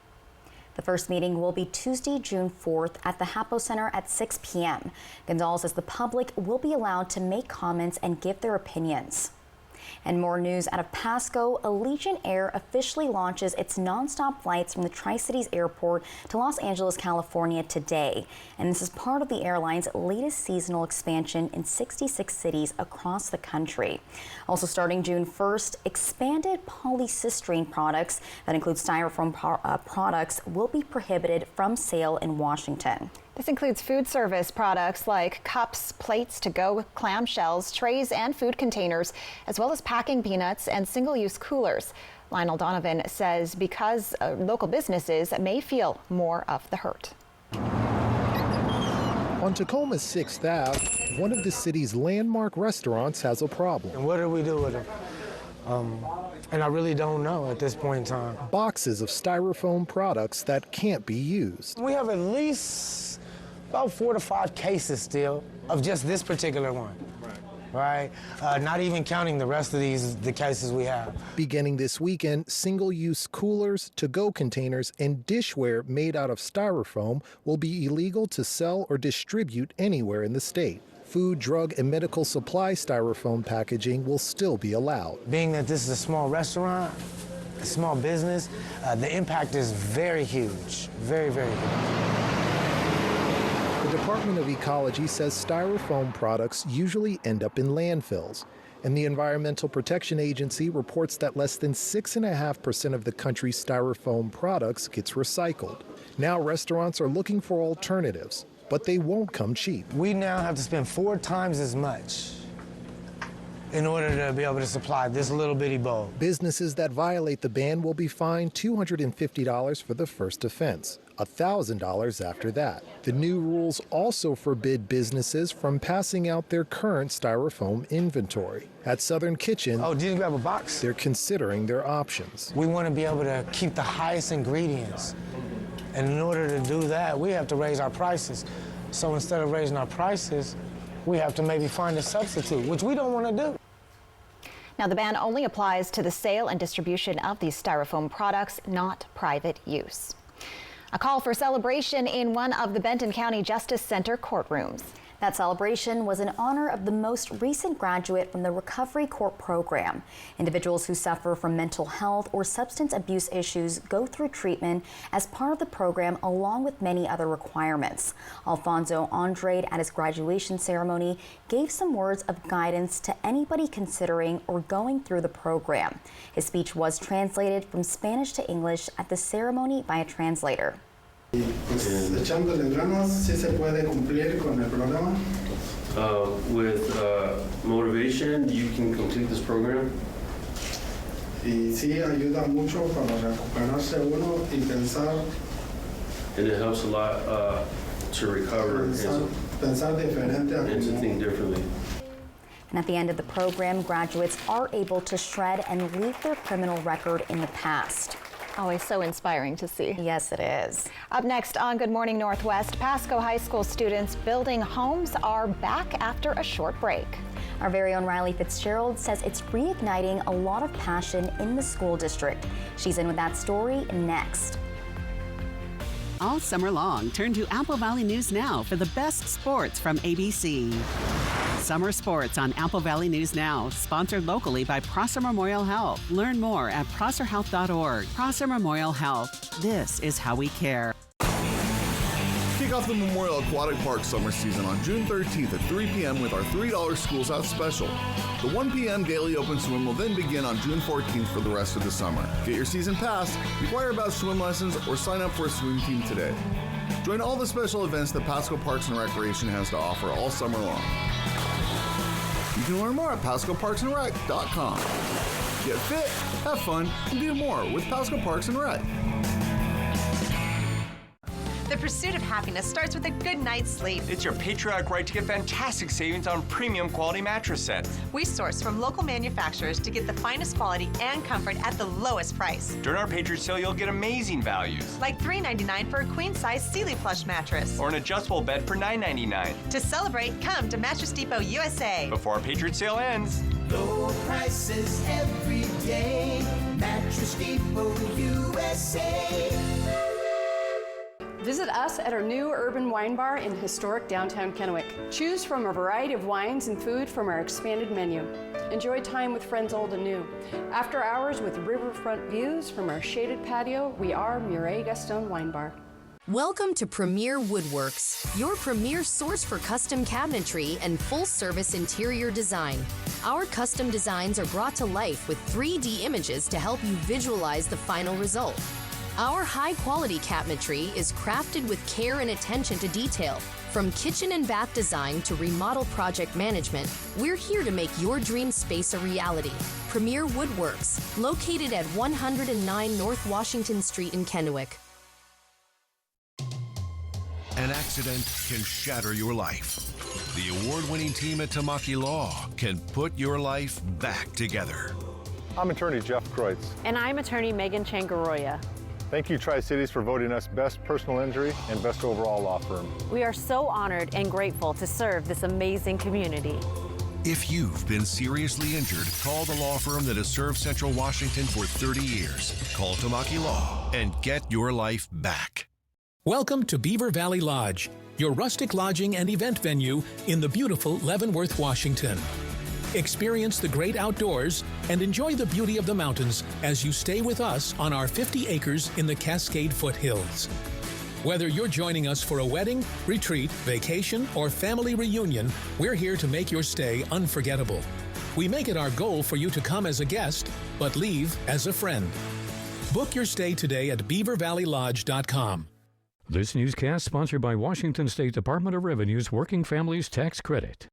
The first meeting will be Tuesday, June 4th at the Hapo Center at 6 p.m. Gonzalez says the public will be allowed to make comments and give their opinions. And more news out of Pasco. Allegiant Air officially launches its nonstop flights from the Tri-Cities Airport to Los Angeles, California today. And this is part of the airline's latest seasonal expansion in 66 cities across the country. Also starting June 1st, expanded polystyrene products that include styrofoam products will be prohibited from sale in Washington. This includes food service products like cups, plates to go, clamshells, trays, and food containers, as well as packing peanuts and single-use coolers. Lionel Donovan says because local businesses may feel more of the hurt. On Tacoma's 6th Ave, one of the city's landmark restaurants has a problem. And what do we do with them? And I really don't know at this point in time. Boxes of styrofoam products that can't be used. We have at least about 4 to 5 cases still of just this particular one. Right? Not even counting the rest of the cases we have. Beginning this weekend, single-use coolers, to-go containers, and dishware made out of styrofoam will be illegal to sell or distribute anywhere in the state. Food, drug, and medical supply styrofoam packaging will still be allowed. Being that this is a small restaurant, a small business, the impact is very huge, very, very huge. The Department of Ecology says styrofoam products usually end up in landfills, and the Environmental Protection Agency reports that less than 6.5% of the country's styrofoam products gets recycled. Now restaurants are looking for alternatives, but they won't come cheap. We now have to spend 4 times as much in order to be able to supply this little bitty bowl. Businesses that violate the ban will be fined $250 for the first offense, $1,000 after that. The new rules also forbid businesses from passing out their current styrofoam inventory. At Southern Kitchen, oh, did you grab a box? They're considering their options. We want to be able to keep the highest ingredients. And in order to do that, we have to raise our prices. So instead of raising our prices, we have to maybe find a substitute, which we don't want to do. Now, the ban only applies to the sale and distribution of these styrofoam products, not private use. A call for celebration in one of the Benton County Justice Center courtrooms. That celebration was in honor of the most recent graduate from the Recovery Court program. Individuals who suffer from mental health or substance abuse issues go through treatment as part of the program, along with many other requirements. Alfonso Andrade, at his graduation ceremony, gave some words of guidance to anybody considering or going through the program. His speech was translated from Spanish to English at the ceremony by a translator. Pues echándole ganas, sí se puede cumplir con el programa. With motivation, you can complete this program. Y sí ayuda mucho para recuperarse uno y pensar. And it helps a lot to recover Pensar diferente and to think differently. And at the end of the program, graduates are able to shred and leave their criminal record in the past. Always so inspiring to see. Yes, it is. Up next on Good Morning Northwest, Pasco High School students building homes are back after a short break. Our very own Riley Fitzgerald says it's reigniting a lot of passion in the school district. She's in with that story next. All summer long, turn to Apple Valley News Now for the best sports from ABC. Summer sports on Apple Valley News Now, sponsored locally by Prosser Memorial Health. Learn more at prosserhealth.org. Prosser Memorial Health. This is how we care. Kick off the Memorial Aquatic Park summer season on June 13th at 3 p.m. with our $3 Schools Out special. The 1 p.m. daily open swim will then begin on June 14th for the rest of the summer. Get your season pass, inquire about swim lessons, or sign up for a swim team today. Join all the special events that Pasco Parks and Recreation has to offer all summer long. You can learn more at PascoParksandRec.com. Get fit, have fun, and do more with Pasco Parks and Rec. The pursuit of happiness starts with a good night's sleep. It's your patriotic right to get fantastic savings on premium quality mattress sets. We source from local manufacturers to get the finest quality and comfort at the lowest price. During our Patriot sale, you'll get amazing values. Like $3.99 for a queen-size Sealy plush mattress. Or an adjustable bed for $9.99. To celebrate, come to Mattress Depot USA. Before our Patriot sale ends. Low prices every day. Mattress Depot USA. Visit us at our new urban wine bar in historic downtown Kennewick. Choose from a variety of wines and food from our expanded menu. Enjoy time with friends old and new. After hours with riverfront views from our shaded patio, we are Murray Gaston Wine Bar. Welcome to Premier Woodworks, your premier source for custom cabinetry and full-service interior design. Our custom designs are brought to life with 3D images to help you visualize the final result. Our high-quality cabinetry is crafted with care and attention to detail. From kitchen and bath design to remodel project management, we're here to make your dream space a reality. Premier Woodworks, located at 109 North Washington Street in Kennewick. An accident can shatter your life. The award-winning team at Tamaki Law can put your life back together. I'm attorney Jeff Kreutz. And I'm attorney Megan Changaroya. Thank you, Tri-Cities, for voting us Best Personal Injury and Best Overall Law Firm. We are so honored and grateful to serve this amazing community. If you've been seriously injured, call the law firm that has served Central Washington for 30 years. Call Tamaki Law and get your life back. Welcome to Beaver Valley Lodge, your rustic lodging and event venue in the beautiful Leavenworth, Washington. Experience the great outdoors and enjoy the beauty of the mountains as you stay with us on our 50 acres in the Cascade Foothills. Whether you're joining us for a wedding, retreat, vacation, or family reunion, we're here to make your stay unforgettable. We make it our goal for you to come as a guest, but leave as a friend. Book your stay today at beavervalleylodge.com. This newscast sponsored by Washington State Department of Revenue's Working Families Tax Credit.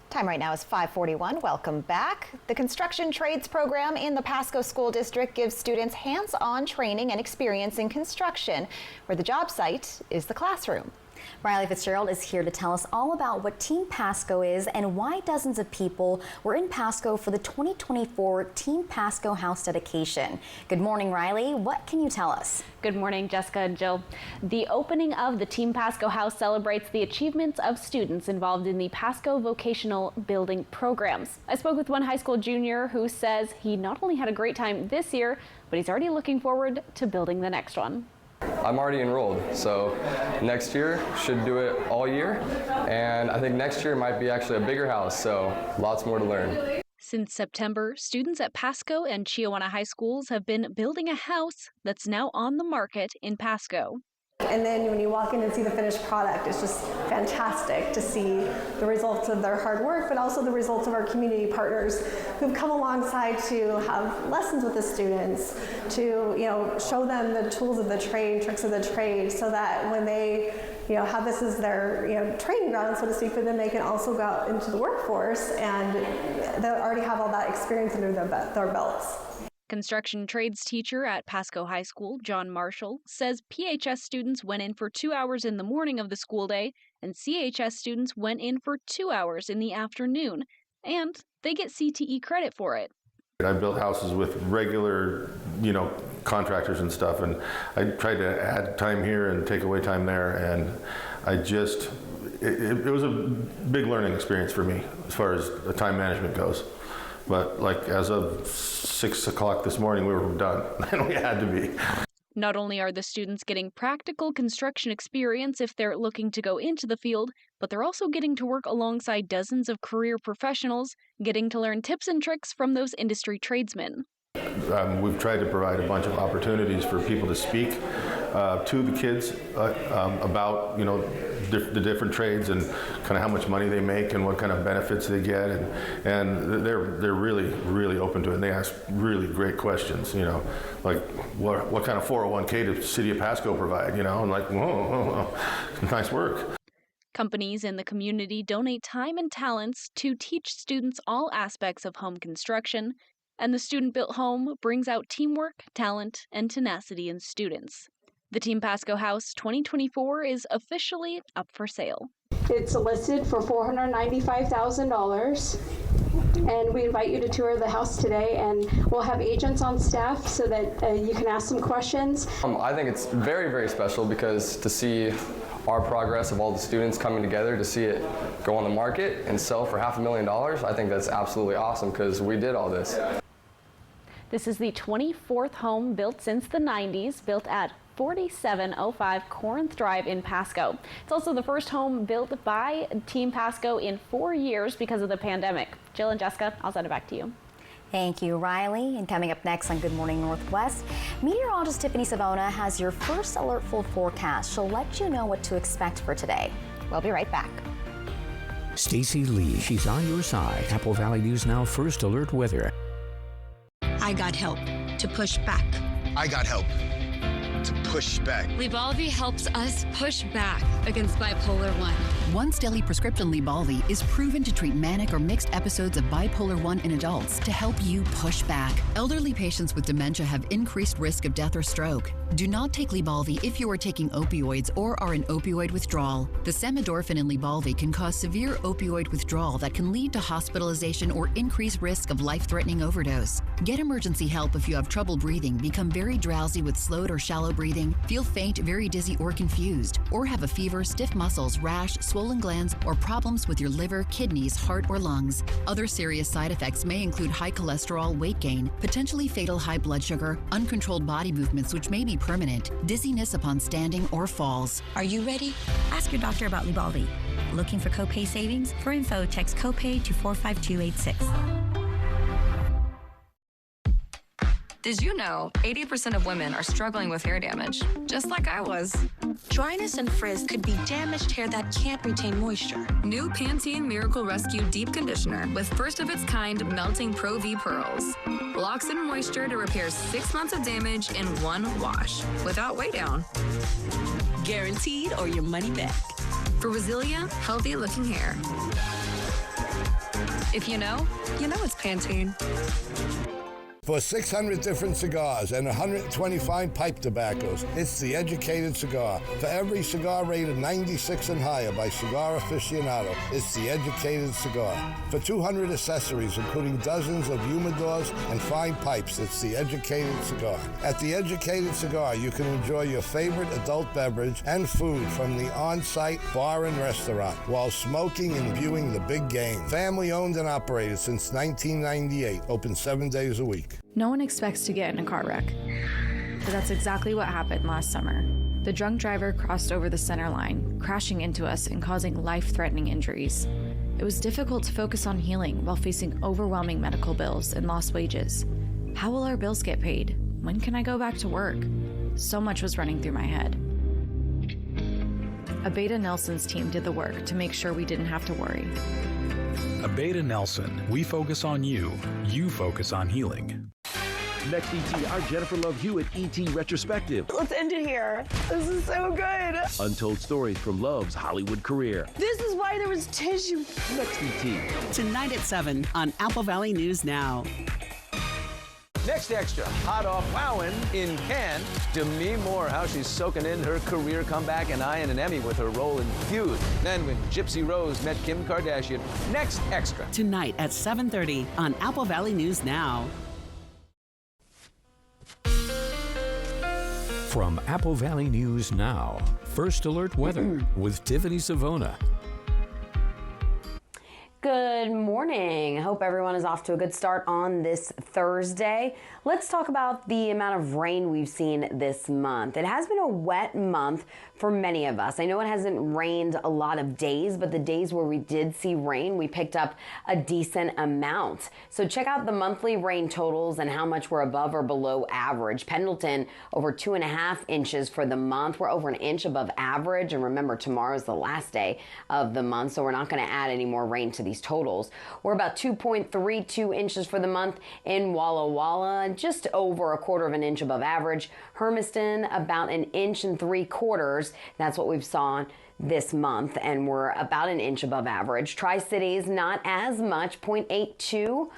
Time right now is 5:41. Welcome back. The Construction Trades program in the Pasco School District gives students hands-on training and experience in construction, where the job site is the classroom. Riley Fitzgerald is here to tell us all about what Team Pasco is and why dozens of people were in Pasco for the 2024 Team Pasco House dedication. Good morning, Riley. What can you tell us? Good morning, Jessica and Jill. The opening of the Team Pasco House celebrates the achievements of students involved in the Pasco vocational building programs. I spoke with one high school junior who says he not only had a great time this year, but he's already looking forward to building the next one. I'm already enrolled, so next year should do it all year, and I think next year might be actually a bigger house, so lots more to learn. Since September, students at Pasco and Chiawana High Schools have been building a house that's now on the market in Pasco. And then when you walk in and see the finished product, it's just fantastic to see the results of their hard work, but also the results of our community partners who've come alongside to have lessons with the students, to show them the tools of the trade, tricks of the trade, so that when they have this as their training ground, so to speak, but then they can also go out into the workforce and they already have all that experience under their belts. Construction trades teacher at Pasco High School, John Marshall, says PHS students went in for 2 hours in the morning of the school day, and CHS students went in for 2 hours in the afternoon, and they get CTE credit for it. I built houses with regular, contractors and stuff, and I tried to add time here and take away time there, and it was a big learning experience for me as far as the time management goes. But like as of 6 o'clock this morning, we were done, and we had to be. Not only are the students getting practical construction experience if they're looking to go into the field, but they're also getting to work alongside dozens of career professionals, getting to learn tips and tricks from those industry tradesmen. We've tried to provide a bunch of opportunities for people to speak to the kids about, the different trades and kind of how much money they make and what kind of benefits they get, and they're really, really open to it. And they ask really great questions, like what kind of 401k does the city of Pasco provide, and like, whoa, nice work. Companies in the community donate time and talents to teach students all aspects of home construction, and the student-built home brings out teamwork, talent, and tenacity in students. The Team Pasco House 2024 is officially up for sale. It's listed for $495,000, and we invite you to tour the house today, and we'll have agents on staff so that you can ask some questions. I think it's very, very special because to see our progress of all the students coming together to see it go on the market and sell for $500,000, I think that's absolutely awesome because we did all this. This is the 24th home built since the 90s, built at 4705 Corinth Drive in Pasco. It's also the first home built by Team Pasco in 4 years because of the pandemic. Jill and Jessica, I'll send it back to you. Thank you, Riley. And coming up next on Good Morning Northwest, meteorologist Tiffany Savona has your first alert full forecast. She'll let you know what to expect for today. We'll be right back. Stacy Lee, she's on your side. Apple Valley News Now First Alert Weather. I got help to push back. I got help to push back. Lybalvi helps us push back against bipolar 1. Once daily prescription Lybalvi is proven to treat manic or mixed episodes of bipolar 1 in adults to help you push back. Elderly patients with dementia have increased risk of death or stroke. Do not take Lybalvi if you are taking opioids or are in opioid withdrawal. The samidorphan in Lybalvi can cause severe opioid withdrawal that can lead to hospitalization or increased risk of life-threatening overdose. Get emergency help if you have trouble breathing, become very drowsy with slowed or shallow breathing, feel faint, very dizzy, or confused, or have a fever, stiff muscles, rash, swollen glands, or problems with your liver, kidneys, heart, or lungs. Other serious side effects may include high cholesterol, weight gain, potentially fatal high blood sugar, uncontrolled body movements which may be permanent, dizziness upon standing, or falls. Are you ready? Ask your doctor about Lybalvi. Looking for copay savings? For info, text copay to 45286. Did you know 80% of women are struggling with hair damage, just like I was? Dryness and frizz could be damaged hair that can't retain moisture. New Pantene Miracle Rescue Deep Conditioner with first-of-its-kind melting Pro V pearls. Locks in moisture to repair 6 months of damage in one wash, without weigh down. Guaranteed or your money back. For resilient, healthy-looking hair. If you know it's Pantene. For 600 different cigars and 125 pipe tobaccos, it's The Educated Cigar. For every cigar rated 96 and higher by Cigar Aficionado, it's The Educated Cigar. For 200 accessories, including dozens of humidors and fine pipes, it's The Educated Cigar. At The Educated Cigar, you can enjoy your favorite adult beverage and food from the on-site bar and restaurant while smoking and viewing the big game. Family owned and operated since 1998, open 7 days a week. No one expects to get in a car wreck, but that's exactly what happened last summer. The drunk driver crossed over the center line, crashing into us and causing life-threatening injuries. It was difficult to focus on healing while facing overwhelming medical bills and lost wages. How will our bills get paid? When can I go back to work? So much was running through my head. Abeta Nelson's team did the work to make sure we didn't have to worry. Abeta Nelson, we focus on you, you focus on healing. Next ET, our Jennifer Love Hewitt ET retrospective. Let's end it here. This is so good. Untold stories from Love's Hollywood career. This is why there was tissue. Next ET. Tonight at 7 on Apple Valley News Now. Next extra, hot off wowing in Cannes. Demi Moore, how she's soaking in her career comeback and eyeing an Emmy with her role in Feud. Then when Gypsy Rose met Kim Kardashian. Next extra. Tonight at 7:30 on Apple Valley News Now. From Apple Valley News Now, First Alert Weather with Tiffany Savona. Good morning. Hope everyone is off to a good start on this Thursday. Let's talk about the amount of rain we've seen this month. It has been a wet month for many of us. I know it hasn't rained a lot of days, but the days where we did see rain, we picked up a decent amount. So check out the monthly rain totals and how much we're above or below average. Pendleton, over 2.5 inches for the month. We're over an inch above average. And remember, tomorrow's the last day of the month, so we're not going to add any more rain to these totals. We're about 2.32 inches for the month in Walla Walla, just over 1/4 inch above average. Hermiston, about 1.75 inches. That's what we've saw this month, and we're about 1 inch above average. Tri-Cities, not as much, 0.82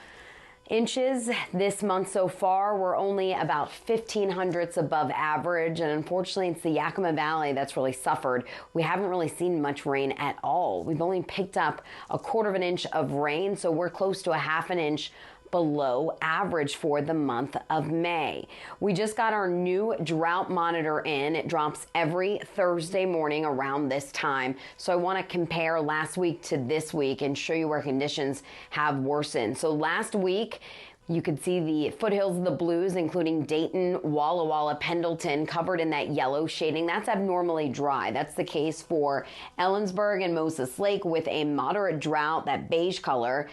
inches this month so far. We're only about 1/1500ths above average, and unfortunately it's the Yakima Valley that's really suffered. We haven't really seen much rain at all. We've only picked up 1/4 inch of rain, so we're close to 1/2 inch below average for the month of May. We just got our new drought monitor in. It drops every Thursday morning around this time. So I want to compare last week to this week and show you where conditions have worsened. So last week, you could see the foothills of the Blues, including Dayton, Walla Walla, Pendleton, covered in that yellow shading. That's abnormally dry. That's the case for Ellensburg and Moses Lake with a moderate drought, that beige color,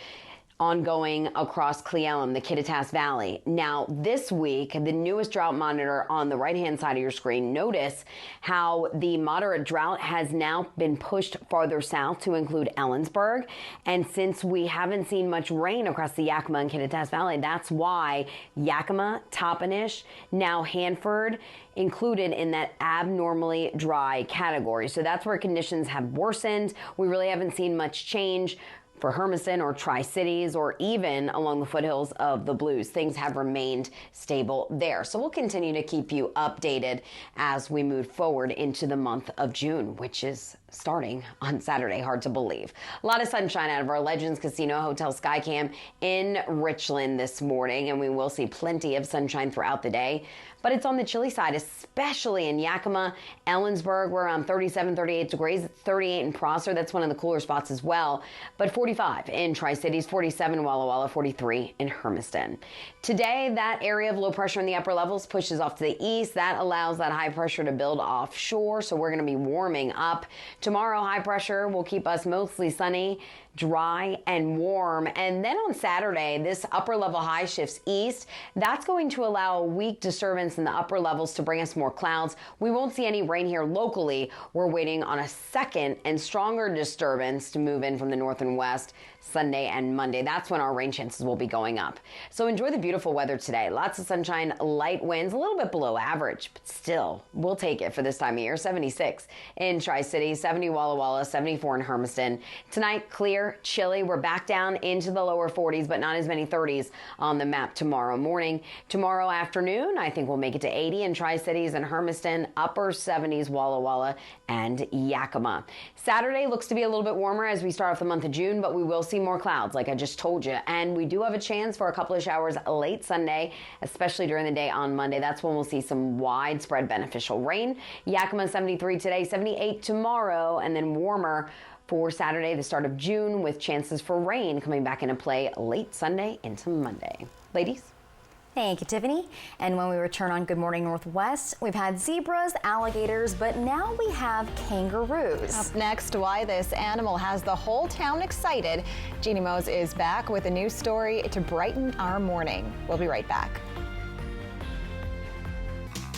ongoing across Cle Elum, the Kittitas Valley. Now, this week, the newest drought monitor on the right-hand side of your screen, notice how the moderate drought has now been pushed farther south to include Ellensburg. And since we haven't seen much rain across the Yakima and Kittitas Valley, that's why Yakima, Toppenish, now Hanford, included in that abnormally dry category. So that's where conditions have worsened. We really haven't seen much change for Hermiston or Tri-Cities or even along the foothills of the Blues. Things have remained stable there. So we'll continue to keep you updated as we move forward into the month of June, which is starting on Saturday. Hard to believe. A lot of sunshine out of our Legends Casino Hotel Skycam in Richland this morning, and we will see plenty of sunshine throughout the day. But it's on the chilly side, especially in Yakima, Ellensburg. We're around 37, 38 degrees, 38 in Prosser. That's one of the cooler spots as well. But 45 in Tri-Cities, 47 in Walla Walla, 43 in Hermiston. Today, that area of low pressure in the upper levels pushes off to the east. That allows that high pressure to build offshore, so we're going to be warming up. Tomorrow, high pressure will keep us mostly sunny, dry and warm. And then on Saturday, this upper level high shifts east. That's going to allow a weak disturbance in the upper levels to bring us more clouds. We won't see any rain here locally. We're waiting on a second and stronger disturbance to move in from the north and west Sunday and Monday. That's when our rain chances will be going up. So enjoy the beautiful weather today. Lots of sunshine, light winds, a little bit below average, but still, we'll take it for this time of year. 76 in Tri-City, 70 Walla Walla, 74 in Hermiston. Tonight, clear, chilly. We're back down into the lower 40s, but not as many 30s on the map tomorrow morning. Tomorrow afternoon, I think we'll make it to 80 in Tri-Cities and Hermiston, upper 70s Walla Walla and Yakima. Saturday looks to be a little bit warmer as we start off the month of June, but we will see more clouds, like I just told you. And we do have a chance for a couple of showers late Sunday, especially during the day on Monday. That's when we'll see some widespread beneficial rain. Yakima 73 today, 78 tomorrow, and then warmer for Saturday, the start of June, with chances for rain coming back into play late Sunday into Monday. Ladies? Thank you, Tiffany. And when we return on Good Morning Northwest, we've had zebras, alligators, but now we have kangaroos. Up next, why this animal has the whole town excited. Jeannie Mose is back with a new story to brighten our morning. We'll be right back.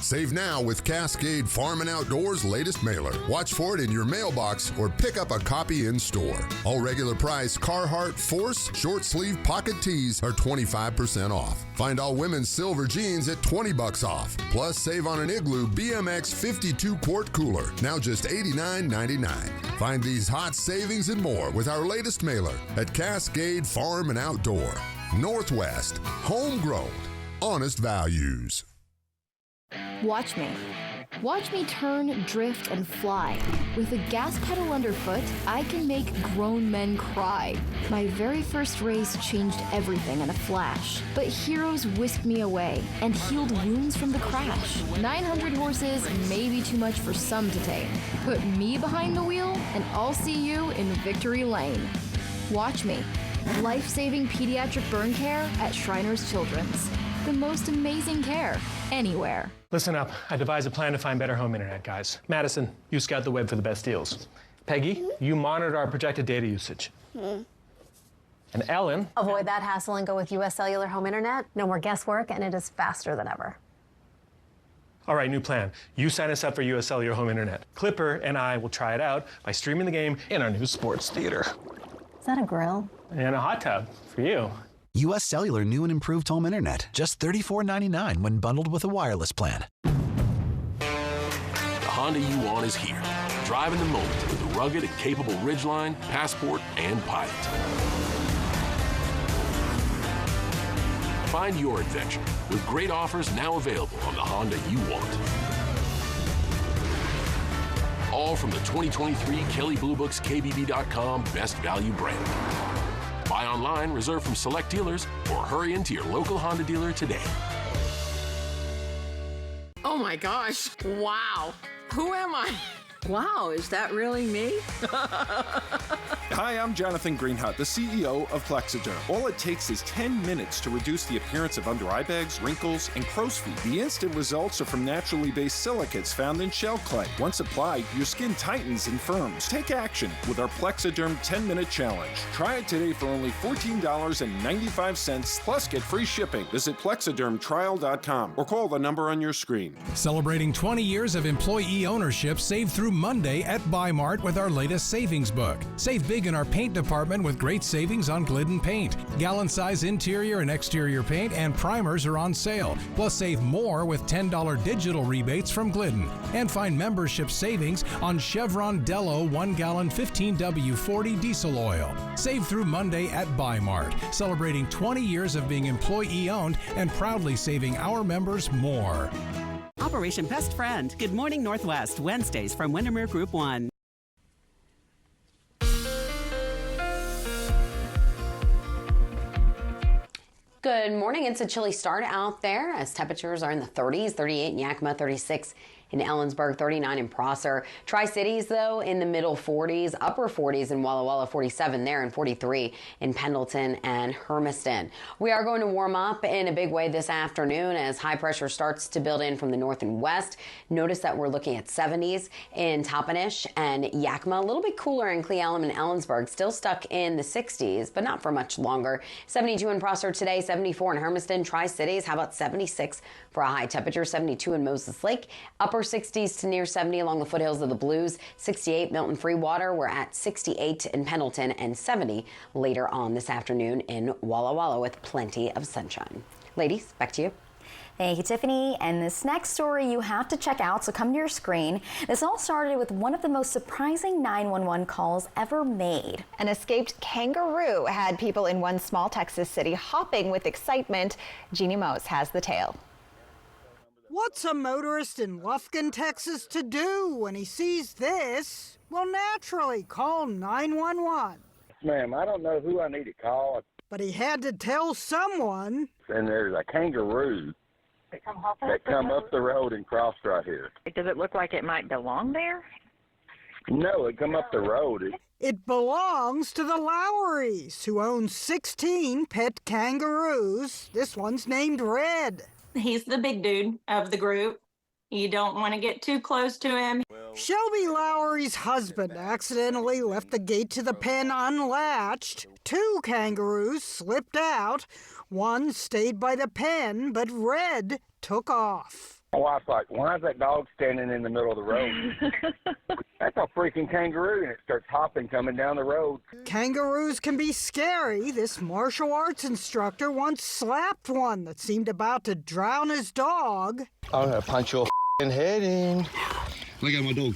Save now with Cascade Farm and Outdoors' latest mailer. Watch for it in your mailbox or pick up a copy in store. All regular price Carhartt Force short sleeve pocket tees are 25% off. Find all women's silver jeans at $20 off. Plus save on an Igloo BMX 52 quart cooler, now just $89.99. Find these hot savings and more with our latest mailer at Cascade Farm and Outdoor. Northwest, homegrown, honest values. Watch me. Watch me turn, drift, and fly. With a gas pedal underfoot, I can make grown men cry. My very first race changed everything in a flash. But heroes whisked me away and healed wounds from the crash. 900 horses may be too much for some to tame. Put me behind the wheel, and I'll see you in victory lane. Watch me. Life-saving pediatric burn care at Shriners Children's. The most amazing care anywhere. Listen up. I devised a plan to find better home internet, guys. Madison, you scout the web for the best deals. Peggy, you monitor our projected data usage. And Ellen... Avoid that hassle and go with U.S. Cellular Home Internet. No more guesswork, and it is faster than ever. All right, new plan. You sign us up for U.S. Cellular Home Internet. Clipper and I will try it out by streaming the game in our new sports theater. Is that a grill? And a hot tub for you. U.S. Cellular new and improved home internet. Just $34.99 when bundled with a wireless plan. The Honda you want is here. Drive in the moment with the rugged and capable Ridgeline, Passport, and Pilot. Find your adventure with great offers now available on the Honda you want. All from the 2023 Kelley Blue Book's KBB.com Best Value brand. Buy online, reserve from select dealers, or hurry into your local Honda dealer today. Oh my gosh, wow. Who am I? Wow, is that really me? Hi, I'm Jonathan Greenhut, the CEO of Plexiderm. All it takes is 10 minutes to reduce the appearance of under eye bags, wrinkles, and crow's feet. The instant results are from naturally based silicates found in shell clay. Once applied, your skin tightens and firms. Take action with our Plexiderm 10-minute challenge. Try it today for only $14.95, plus get free shipping. Visit plexidermtrial.com or call the number on your screen. Celebrating 20 years of employee ownership, save through Monday at Buy-Mart with our latest savings book. Save big in our paint department with great savings on Glidden paint. Gallon-size interior and exterior paint and primers are on sale. Plus, save more with $10 digital rebates from Glidden. And find membership savings on Chevron Dello 1-gallon 15W40 diesel oil. Save through Monday at Buy-Mart, celebrating 20 years of being employee-owned and proudly saving our members more. Operation Best Friend. Good Morning Northwest, Wednesdays from Windermere Group 1. Good morning. It's a chilly start out there as temperatures are in the 30s, 38 in Yakima, 36 in Ellensburg, 39 in Prosser. Tri-Cities, though, in the middle 40s, upper 40s in Walla Walla, 47 there, and 43 in Pendleton and Hermiston. We are going to warm up in a big way this afternoon as high pressure starts to build in from the north and west. Notice that we're looking at 70s in Toppenish and Yakima, a little bit cooler in Cle Elum and Ellensburg, still stuck in the 60s, but not for much longer. 72 in Prosser today, 74 in Hermiston. Tri-Cities, how about 76 for a high temperature, 72 in Moses Lake, upper 60s to near 70 along the foothills of the Blues, 68 Milton Freewater. We're at 68 in Pendleton and 70 later on this afternoon in Walla Walla with plenty of sunshine. Ladies, back to you. Thank you, Tiffany. And this next story you have to check out, so come to your screen. This all started with one of the most surprising 911 calls ever made. An escaped kangaroo had people in one small Texas city hopping with excitement. Jeannie Mose has the tale. What's a motorist in Lufkin, Texas to do when he sees this? Well, naturally, call 911. Ma'am, I don't know who I need to call. But he had to tell someone. And there's a kangaroo that come up the road and crossed right here. Does it look like it might belong there? No, it come up the road. It belongs to the Lowrys, who own 16 pet kangaroos. This one's named Red. He's the big dude of the group. You don't want to get too close to him. Shelby Lowry's husband accidentally left the gate to the pen unlatched. 2 kangaroos slipped out. One stayed by the pen, but Red took off. My wife's like, why is that dog standing in the middle of the road? That's a freaking kangaroo, and it starts hopping coming down the road. Kangaroos can be scary. This martial arts instructor once slapped one that seemed about to drown his dog. I'm gonna punch your head in. Look at my dog.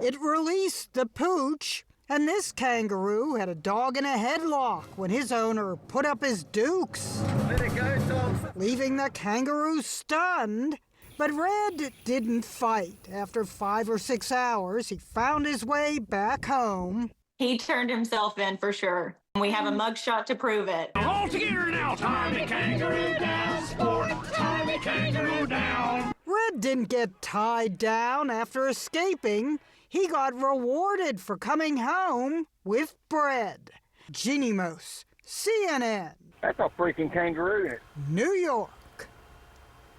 It released the pooch, and this kangaroo had a dog in a headlock when his owner put up his dukes. Let it go, dog. Leaving the kangaroo stunned. But Red didn't fight. After 5 or 6 hours, he found his way back home. He turned himself in for sure. We have a mugshot to prove it. All together now, Tommy Kangaroo down, sport, Tommy Kangaroo down. Red didn't get tied down after escaping. He got rewarded for coming home with bread. Jeannie Mose, CNN. That's a freaking kangaroo. New York.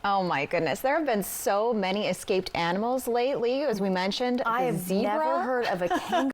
Oh my goodness, there have been so many escaped animals lately, as we mentioned. I have zebra. never heard of a kangaroo.